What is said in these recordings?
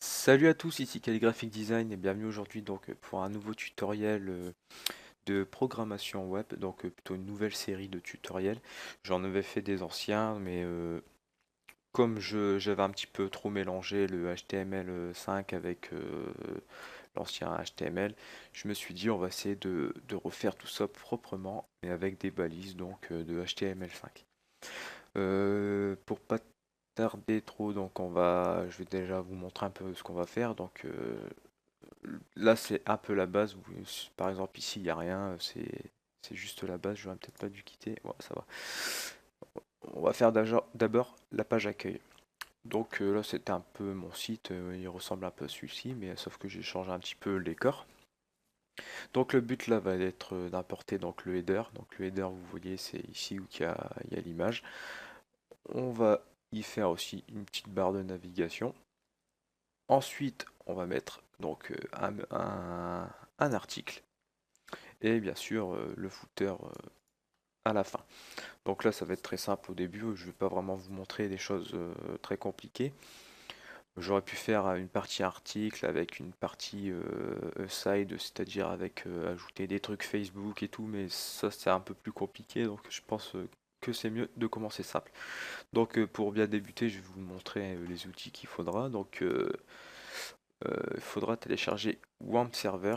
Salut à tous, ici Calligraphic Design et bienvenue aujourd'hui pour un nouveau tutoriel de programmation web, plutôt une nouvelle série de tutoriels. J'en avais fait des anciens, mais comme j'avais un petit peu trop mélangé le HTML5 avec l'ancien HTML, je me suis dit on va essayer de refaire tout ça proprement et avec des balises de HTML5. Pour pas tarder trop, je vais déjà vous montrer un peu ce qu'on va faire. Là, c'est un peu la base. Par exemple, ici, il n'y a rien. C'est juste la base. J'aurais peut-être pas dû quitter. Ouais, ça va. On va faire d'abord la page accueil. Là, c'était un peu mon site. Il ressemble un peu à celui-ci, mais sauf que j'ai changé un petit peu le décor. Donc, le but là va être d'importer le header. Donc, le header, vous voyez, c'est ici où il y a l'image. On va y faire aussi une petite barre de navigation. Ensuite, on va mettre un article et bien sûr le footer à la fin. Donc là, ça va être très simple au début. Je ne vais pas vraiment vous montrer des choses très compliquées. J'aurais pu faire une partie article avec une partie side, c'est-à-dire avec ajouter des trucs Facebook et tout, mais ça c'est un peu plus compliqué, donc je pense que c'est mieux de commencer simple. Pour bien débuter, je vais vous montrer les outils qu'il faudra. Il faudra télécharger WAMP Server.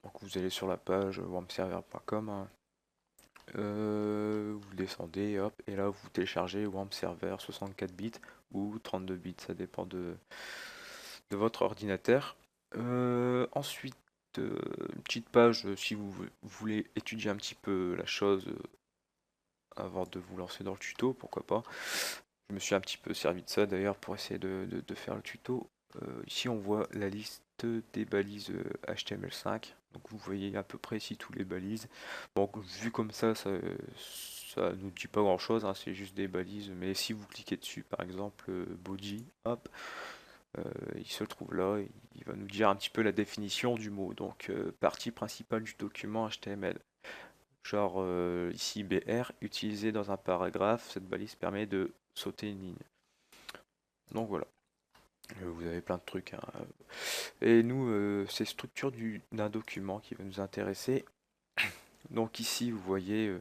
Donc vous allez sur la page wampserver.com, hein. Vous descendez, hop, et là vous téléchargez WAMP Server 64 bits ou 32 bits, ça dépend de votre ordinateur. Ensuite, une petite page si vous voulez étudier un petit peu la chose avant de vous lancer dans le tuto, pourquoi pas. Je me suis un petit peu servi de ça d'ailleurs pour essayer de faire le tuto. Ici on voit la liste des balises HTML5. Donc vous voyez à peu près ici tous les balises. Bon, vu comme ça nous dit pas grand chose, hein, c'est juste des balises. Mais si vous cliquez dessus, par exemple, body, hop, il se trouve là, il va nous dire un petit peu la définition du mot. Partie principale du document HTML. Genre ici BR, utilisé dans un paragraphe, cette balise permet de sauter une ligne. Donc voilà. Vous avez plein de trucs, hein. Et nous, c'est structure d'un document qui va nous intéresser. Donc ici, vous voyez,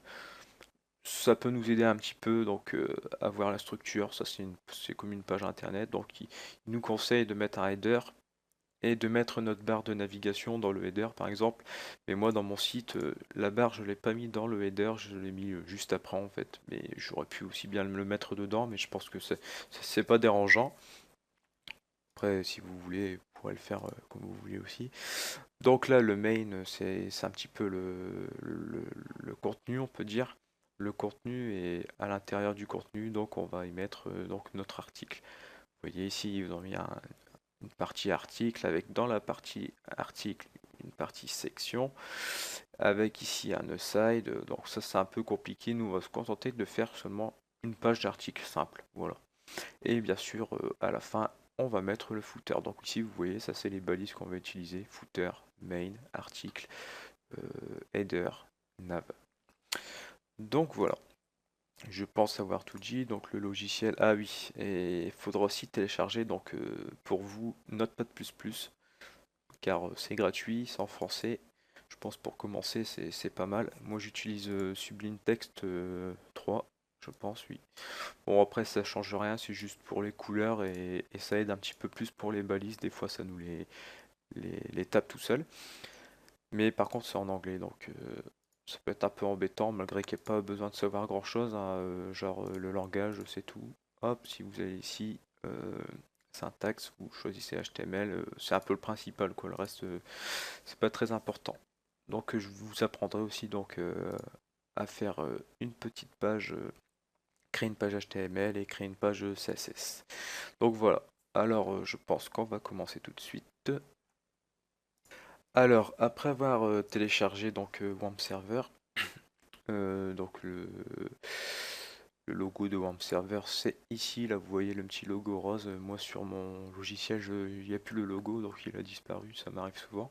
ça peut nous aider un petit peu à voir la structure. Ça, c'est comme une page internet. Il nous conseille de mettre un header et de mettre notre barre de navigation dans le header, par exemple. Mais moi, dans mon site, la barre, je l'ai pas mis dans le header, je l'ai mis juste après en fait. Mais j'aurais pu aussi bien me le mettre dedans, mais je pense que c'est pas dérangeant. Après, si vous voulez, vous pourrez le faire comme vous voulez aussi. Donc là, le main, c'est un petit peu le contenu, on peut dire. Le contenu est à l'intérieur du contenu, donc on va y mettre notre article. Vous voyez ici, ils ont mis une partie article avec dans la partie article une partie section avec ici un aside. Donc ça, c'est un peu compliqué. Nous, on va se contenter de faire seulement une page d'article simple. Voilà. Et bien sûr, à la fin, on va mettre le footer. Donc ici, vous voyez, ça c'est les balises qu'on va utiliser. Footer, main, article, header, nav. Donc voilà, je pense avoir tout dit. Donc le logiciel, ah oui, et il faudra aussi télécharger pour vous Notepad++, car c'est gratuit, c'est en français. Je pense pour commencer, c'est pas mal. Moi j'utilise Sublime Text 3, je pense, oui. Bon, après, ça change rien, c'est juste pour les couleurs et ça aide un petit peu plus pour les balises. Des fois, ça nous les tape tout seul. Mais par contre, c'est en anglais, ça peut être un peu embêtant, malgré qu'il n'y ait pas besoin de savoir grand-chose, hein, le langage, c'est tout. Hop, si vous allez ici, syntaxe, vous choisissez HTML, c'est un peu le principal, quoi. Le reste, c'est pas très important. Je vous apprendrai aussi à faire une petite page créer une page HTML et créer une page CSS. Donc voilà. Alors, je pense qu'on va commencer tout de suite. Alors, après avoir téléchargé WAMP Server, euh, donc le, le logo de WAMP Server, c'est ici. Là, vous voyez le petit logo rose. Moi, sur mon logiciel, il n'y a plus le logo, donc il a disparu. Ça m'arrive souvent.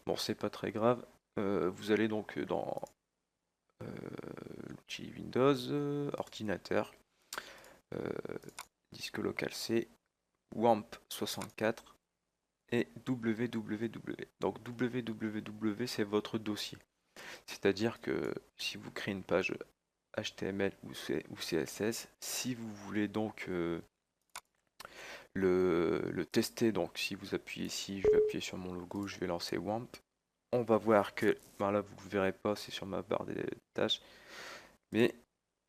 Bon, c'est pas très grave. Vous allez dans euh, l'outil Windows, ordinateur, euh, disque local C, WAMP 64. et www. Donc www c'est votre dossier. C'est-à-dire que si vous créez une page HTML ou CSS, si vous voulez donc le tester, donc si vous appuyez ici, je vais appuyer sur mon logo, je vais lancer WAMP, on va voir que, ben là vous ne le verrez pas, c'est sur ma barre des tâches, mais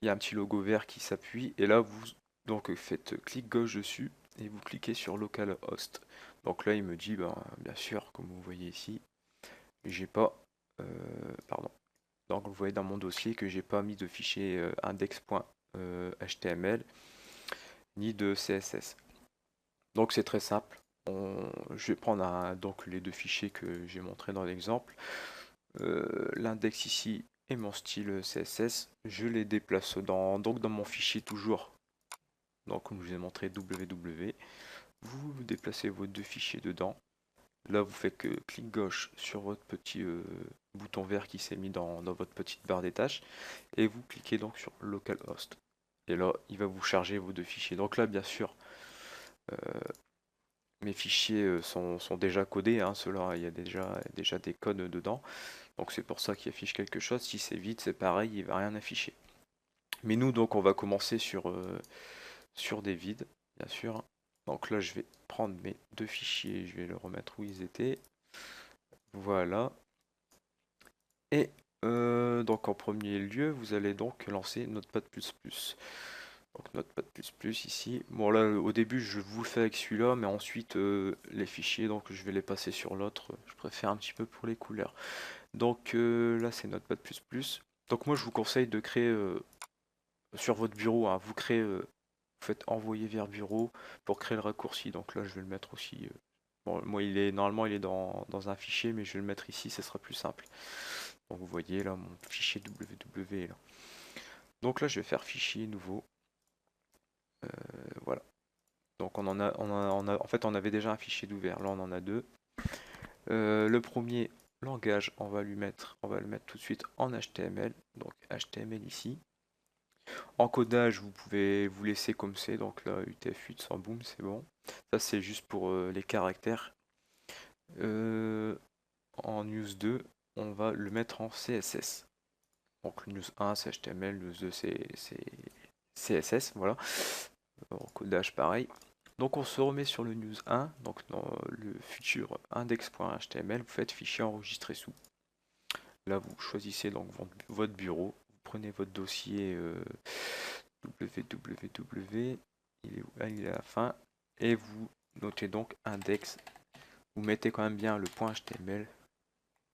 il y a un petit logo vert qui s'appuie, et là vous donc faites clic gauche dessus, et vous cliquez sur localhost. Donc là il me dit, ben, bien sûr, comme vous voyez ici, j'ai pas, pardon, donc vous voyez dans mon dossier que j'ai pas mis de fichier index.html ni de CSS. Donc c'est très simple. Je vais prendre donc les deux fichiers que j'ai montrés dans l'exemple. L'index ici et mon style CSS. Je les déplace donc dans mon fichier toujours. Donc comme je vous ai montré www. Vous déplacez vos deux fichiers dedans. Là vous faites que clic gauche sur votre petit bouton vert qui s'est mis dans votre petite barre des tâches. Et vous cliquez donc sur localhost. Et là il va vous charger vos deux fichiers. Donc là bien sûr euh, mes fichiers sont déjà codés, hein, ceux-là, il y a déjà des codes dedans. Donc c'est pour ça qu'il affiche quelque chose. Si c'est vide, c'est pareil, il va rien afficher. Mais nous, donc, on va commencer sur des vides, bien sûr. Donc là, je vais prendre mes deux fichiers, je vais les remettre où ils étaient. Voilà. Et donc en premier lieu, vous allez donc lancer Notepad++. Donc Notepad++ ici. Bon là au début je vous le fais avec celui-là, mais ensuite les fichiers donc je vais les passer sur l'autre. Je préfère un petit peu pour les couleurs. Donc là c'est Notepad++. Donc moi je vous conseille de créer sur votre bureau, hein, vous créez, vous faites envoyer vers bureau pour créer le raccourci. Donc là je vais le mettre aussi. Bon, moi normalement il est dans un fichier, mais je vais le mettre ici, ce sera plus simple. Donc vous voyez là mon fichier www est là. Donc là je vais faire fichier nouveau. Voilà. Donc en fait on avait déjà un fichier d'ouvert, là on en a deux. Le premier langage, on va le mettre tout de suite en HTML, donc HTML ici. Encodage, vous pouvez vous laisser comme c'est, donc là UTF-8 sans boom, c'est bon. Ça c'est juste pour les caractères. En news 2, on va le mettre en CSS. Donc le news 1 c'est HTML, news 2 c'est CSS, voilà. Encodage pareil. Donc on se remet sur le news 1, donc dans le futur index.html, vous faites fichier enregistré sous. Là vous choisissez donc votre bureau, vous prenez votre dossier www, il est où? Ah, il est à la fin, et vous notez donc index, vous mettez quand même bien le point .html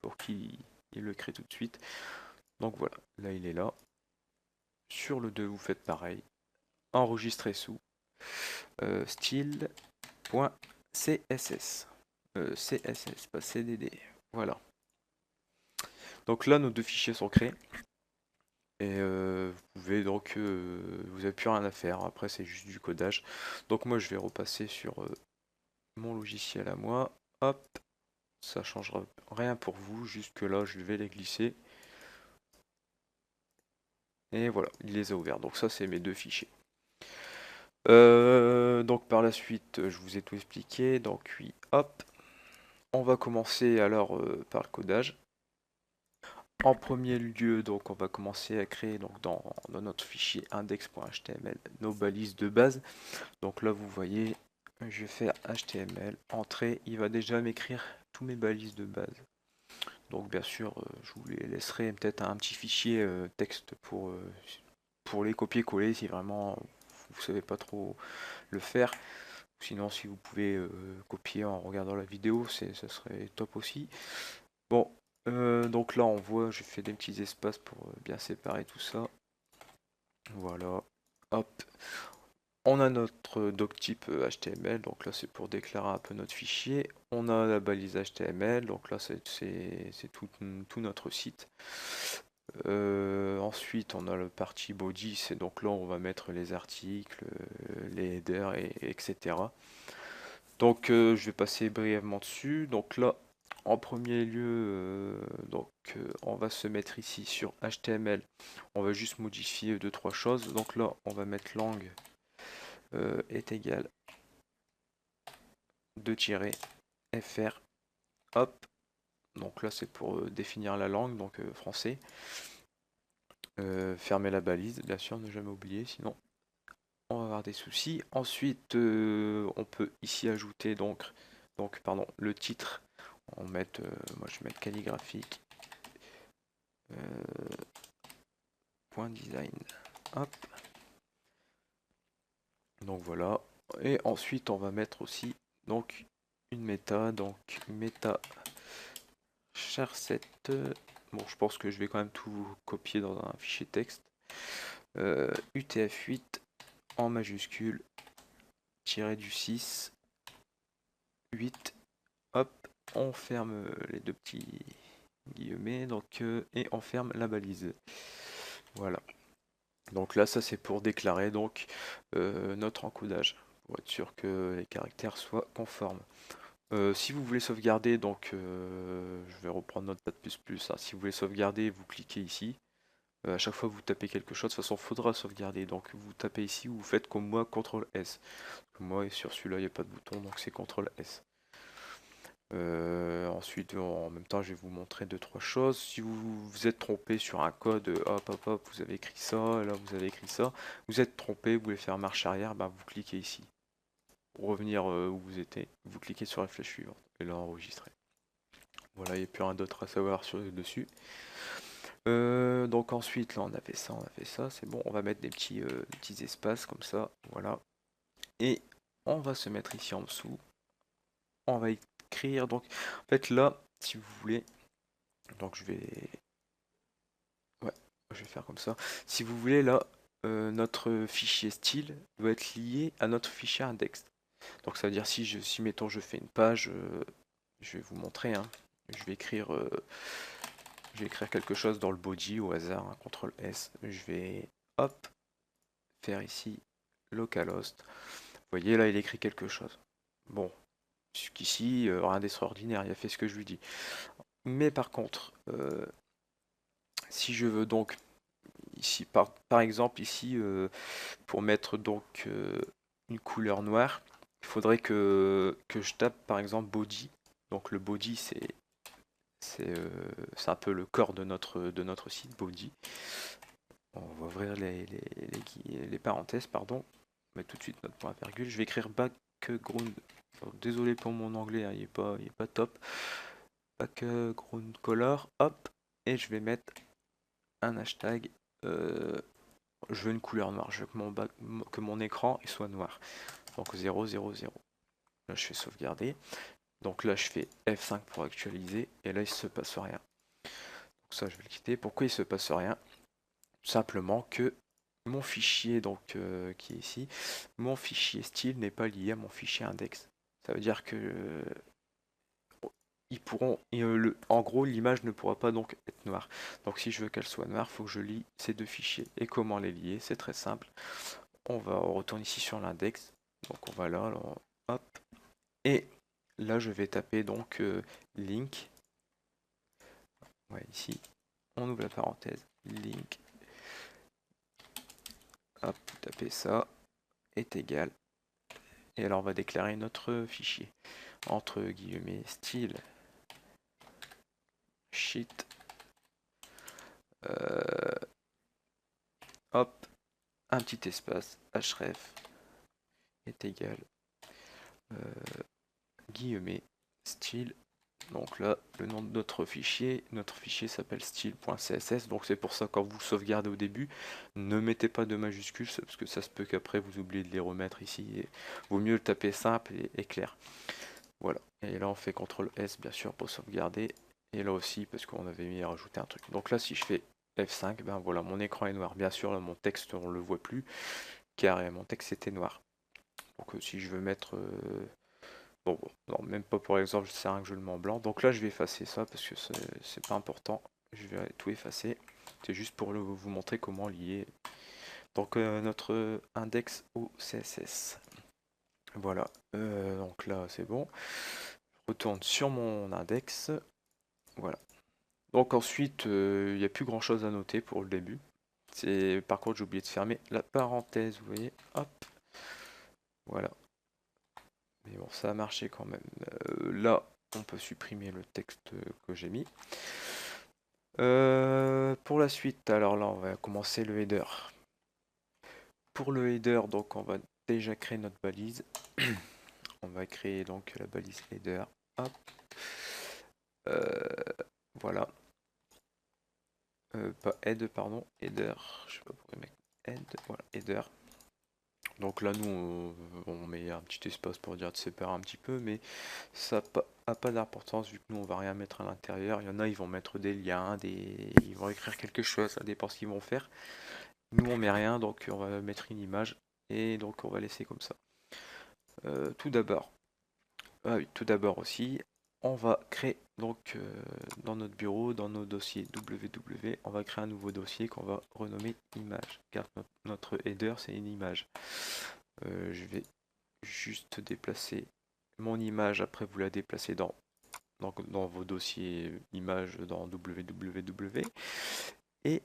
pour qu'il le crée tout de suite. Donc voilà, là il est là. Sur le 2 vous faites pareil, enregistrer sous style.css. CSS, pas CDD. Voilà. Donc là, nos deux fichiers sont créés. Et vous pouvez donc, vous n'avez plus rien à faire. Après, c'est juste du codage. Donc moi, je vais repasser sur mon logiciel à moi. Hop, ça changera rien pour vous. Jusque là, je vais les glisser. Et voilà, il les a ouverts. Donc ça, c'est mes deux fichiers. Donc par la suite, je vous ai tout expliqué. Donc oui, hop, on va commencer alors par le codage. En premier lieu, donc on va commencer à créer donc dans notre fichier index.html nos balises de base. Donc là vous voyez, je vais faire HTML, entrée, il va déjà m'écrire tous mes balises de base. Donc bien sûr, je vous les laisserai peut-être un petit fichier texte pour les copier-coller si vraiment vous savez pas trop le faire. Sinon si vous pouvez copier en regardant la vidéo, ça serait top aussi. Bon, donc là on voit, je fais des petits espaces pour bien séparer tout ça. Voilà, hop. On a notre doctype HTML, donc là c'est pour déclarer un peu notre fichier. On a la balise HTML, donc là c'est tout notre site. Ensuite on a le partie body, c'est donc là on va mettre les articles, les headers, etc. Donc je vais passer brièvement dessus. Donc là, en premier lieu, on va se mettre ici sur HTML. On va juste modifier deux trois choses. Donc là, on va mettre lang est égal 2 tirets. fr, hop, donc là c'est pour définir la langue, donc français. Fermer la balise, bien sûr, ne jamais oublier, sinon on va avoir des soucis. Ensuite, on peut ici ajouter pardon, le titre. Moi je vais mettre calligraphique, point design, hop. Donc voilà. Et ensuite, on va mettre aussi donc une méta, char7. Bon, je pense que je vais quand même tout copier dans un fichier texte. UTF-8 en majuscule, tiré du 6, 8, hop, on ferme les deux petits guillemets, et on ferme la balise. Voilà. Donc là, ça c'est pour déclarer notre encodage, pour être sûr que les caractères soient conformes. Si vous voulez sauvegarder, je vais reprendre Notepad++, hein. Si vous voulez sauvegarder, vous cliquez ici. À chaque fois que vous tapez quelque chose, de toute façon, il faudra sauvegarder. Donc vous tapez ici ou vous faites comme moi, CTRL S. Comme moi, et sur celui-là, il n'y a pas de bouton, donc c'est CTRL S. Ensuite, en même temps, je vais vous montrer deux trois choses. Si vous vous êtes trompé sur un code, hop, vous avez écrit ça, là vous avez écrit ça, vous êtes trompé, vous voulez faire marche arrière, bah, vous cliquez ici. Pour revenir où vous étiez, vous cliquez sur la flèche suivante et là enregistrer. Voilà, il n'y a plus rien d'autre à savoir dessus. Donc ensuite, là on a fait ça, c'est bon. On va mettre des petits espaces comme ça, voilà. Et on va se mettre ici en dessous. On va écrire, donc en fait là, si vous voulez, donc ouais, je vais faire comme ça. Si vous voulez là, notre fichier style doit être lié à notre fichier index. Donc ça veut dire si mettons je fais une page, je vais vous montrer, hein. Je vais écrire, quelque chose dans le body au hasard, hein, CTRL S. Je vais hop faire ici localhost. Vous voyez là il écrit quelque chose. Bon, jusqu'ici rien d'extraordinaire, il a fait ce que je lui dis. Mais par contre, si je veux donc ici par exemple ici pour mettre une couleur noire, il faudrait que je tape par exemple body. Donc le body c'est un peu le corps de notre site body. On va ouvrir les parenthèses, pardon. On met tout de suite notre point virgule. Je vais écrire background. Alors, désolé pour mon anglais, hein, il est pas top. Background color, hop, et je vais mettre un hashtag. Je veux une couleur noire. Je veux que mon écran soit noir. Donc 0, 0, 0. Là, je fais sauvegarder. Donc là, je fais F5 pour actualiser. Et là, il se passe rien. Donc ça, je vais le quitter. Pourquoi il se passe rien? Simplement que mon fichier qui est ici, mon fichier style n'est pas lié à mon fichier index. Ça veut dire que en gros, l'image ne pourra pas donc être noire. Donc si je veux qu'elle soit noire, il faut que je lie ces deux fichiers. Et comment les lier? C'est très simple. On retourne ici sur l'index. Donc on va là, hop. Et là, je vais taper link. Ouais, ici, on ouvre la parenthèse, link. Hop, taper ça est égal. Et alors on va déclarer notre fichier. Entre guillemets, style sheet. Hop, un petit espace, href est égal guillemets style. Donc là, le nom de notre fichier s'appelle style.css. Donc c'est pour ça quand vous sauvegardez au début, ne mettez pas de majuscules parce que ça se peut qu'après vous oubliez de les remettre ici. Et vaut mieux le taper simple et clair. Voilà. Et là on fait CTRL S bien sûr pour sauvegarder. Et là aussi parce qu'on avait mis à rajouter un truc. Donc là si je fais F5, ben voilà, mon écran est noir. Bien sûr là mon texte on le voit plus car mon texte était noir. Donc si je veux mettre bon, non, même pas pour exemple, c'est un que je le mets en blanc. Donc là, je vais effacer ça parce que c'est pas important. Je vais tout effacer. C'est juste pour vous montrer comment lier notre index au CSS. Voilà. Donc là, c'est bon. Je retourne sur mon index. Voilà. Donc ensuite, il n'y a plus grand chose à noter pour le début. Par contre, j'ai oublié de fermer la parenthèse. Vous voyez. Hop. Voilà. Mais bon, ça a marché quand même. là, on peut supprimer le texte que j'ai mis. Pour la suite, alors là, on va commencer le header. Pour le header, donc on va déjà créer notre balise. On va créer donc la balise header. Hop. Voilà. Pas head, pardon, header. Je sais pas pourquoi mettre head. Voilà, header. Donc là, nous, on met un petit espace pour dire de séparer un petit peu, mais ça n'a pas d'importance vu que nous, on va rien mettre à l'intérieur. Il y en a, ils vont mettre des liens, ils vont écrire quelque chose, ça dépend ce qu'ils vont faire. Nous, on met rien, donc on va mettre une image et donc on va laisser comme ça. Tout d'abord, oui, tout d'abord aussi, on va créer donc dans notre bureau, dans nos dossiers www, on va créer un nouveau dossier qu'on va renommer image, car notre header c'est une image. Je vais juste déplacer mon image, après vous la déplacez dans vos dossiers images dans www et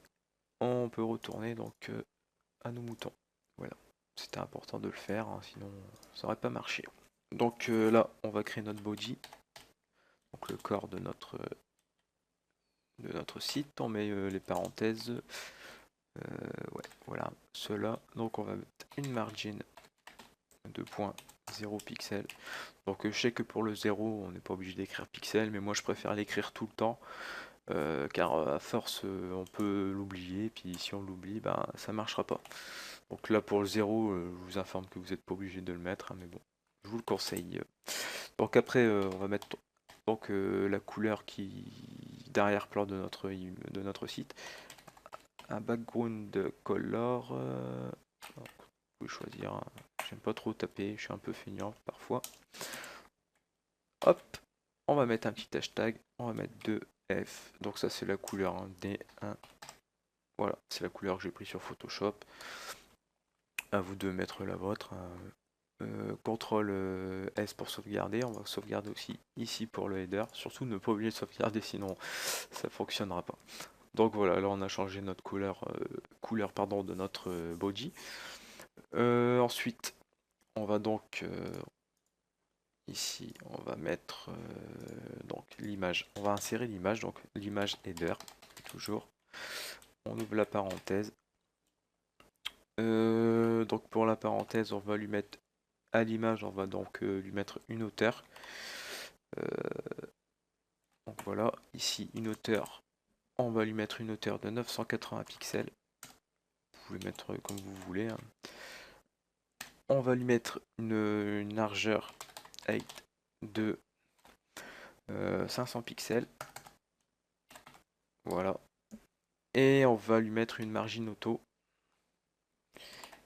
on peut retourner donc à nos moutons. Voilà, c'était important de le faire, hein, sinon ça aurait pas marché. Donc là, on va créer notre body, donc le corps de notre site. On met les parenthèses. Ouais, voilà, cela. Donc on va mettre une margin de 2.0 pixels. Donc je sais que pour le 0, on n'est pas obligé d'écrire pixel, mais moi je préfère l'écrire tout le temps. Car à force on peut l'oublier, puis si on l'oublie, ben ça marchera pas. Donc là pour le 0, je vous informe que vous n'êtes pas obligé de le mettre, hein, mais bon, je vous le conseille. Donc après on va mettre donc la couleur qui d'arrière-plan de notre site, un background color. Vous pouvez choisir, hein. J'aime pas trop taper, je suis un peu feignant parfois. Hop, on va mettre un petit hashtag, on va mettre 2F, donc ça c'est la couleur, hein, D1. Voilà, c'est la couleur que j'ai pris sur Photoshop. À vous de mettre la vôtre, hein. CTRL S pour sauvegarder, on va sauvegarder aussi ici pour le header, surtout ne pas oublier de sauvegarder sinon ça fonctionnera pas. Donc voilà, là on a changé notre couleur, pardon, de notre body. Ensuite, on va donc ici, on va mettre donc l'image, on va insérer l'image, donc l'image header, toujours. On ouvre la parenthèse. Donc pour la parenthèse, on va lui mettre à l'image, on va donc lui mettre une hauteur. Donc voilà, ici une hauteur, on va lui mettre une hauteur de 980 pixels. Vous pouvez mettre comme vous voulez, hein. On va lui mettre une largeur height de 500 pixels. Voilà. Et on va lui mettre une margin auto.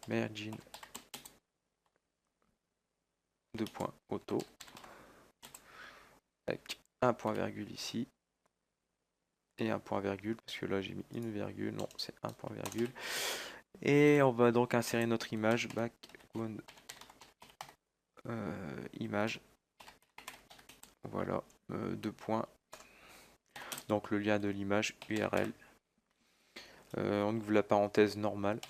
Margin de point auto. Avec un point virgule ici. Et un point virgule, parce que là j'ai mis une virgule. Non, c'est un point virgule. Et on va donc insérer notre image. Background image. Voilà. 2 points. Donc le lien de l'image URL. On ouvre la parenthèse normale.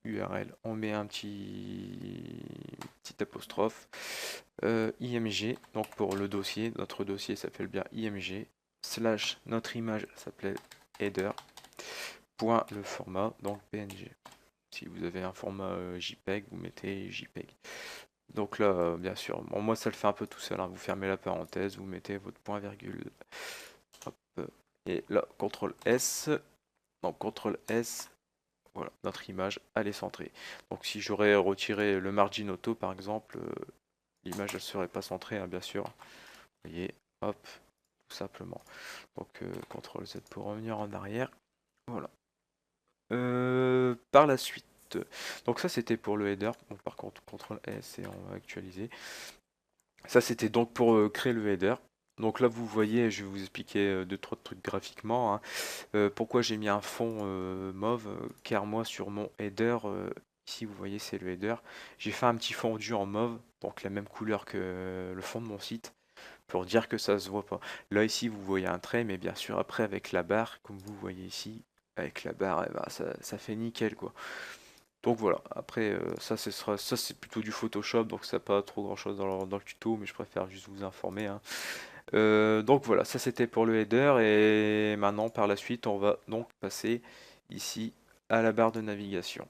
URL, on met un petit apostrophe, IMG, donc pour le dossier, notre dossier s'appelle bien IMG, slash notre image s'appelait header, point le format, donc PNG. Si vous avez un format JPEG, vous mettez JPEG. Donc là, bien sûr, bon, moi ça le fait un peu tout seul, hein. Vous fermez la parenthèse, vous mettez votre point virgule, hop, et là, CTRL S, donc CTRL S, voilà, notre image, elle est centrée. Donc si j'aurais retiré le margin auto par exemple, l'image ne serait pas centrée, hein, bien sûr. Vous voyez, hop, tout simplement. Donc CTRL Z pour revenir en arrière. Voilà. Par la suite, donc ça c'était pour le header. Donc par contre, CTRL S et on va actualiser. Ça c'était donc pour créer le header. Donc là vous voyez, je vais vous expliquer 2-3 trucs graphiquement, hein. Pourquoi j'ai mis un fond mauve, car moi sur mon header, ici vous voyez c'est le header, j'ai fait un petit fondu en mauve, donc la même couleur que le fond de mon site, pour dire que ça se voit pas. Là ici vous voyez un trait, mais bien sûr après avec la barre, comme vous voyez ici, avec la barre, eh ben, ça fait nickel quoi. Donc voilà, après ça c'est plutôt du Photoshop, donc ça n'a pas trop grand chose dans le tuto, mais je préfère juste vous informer, hein. Donc voilà, ça c'était pour le header, et maintenant par la suite on va donc passer ici à la barre de navigation.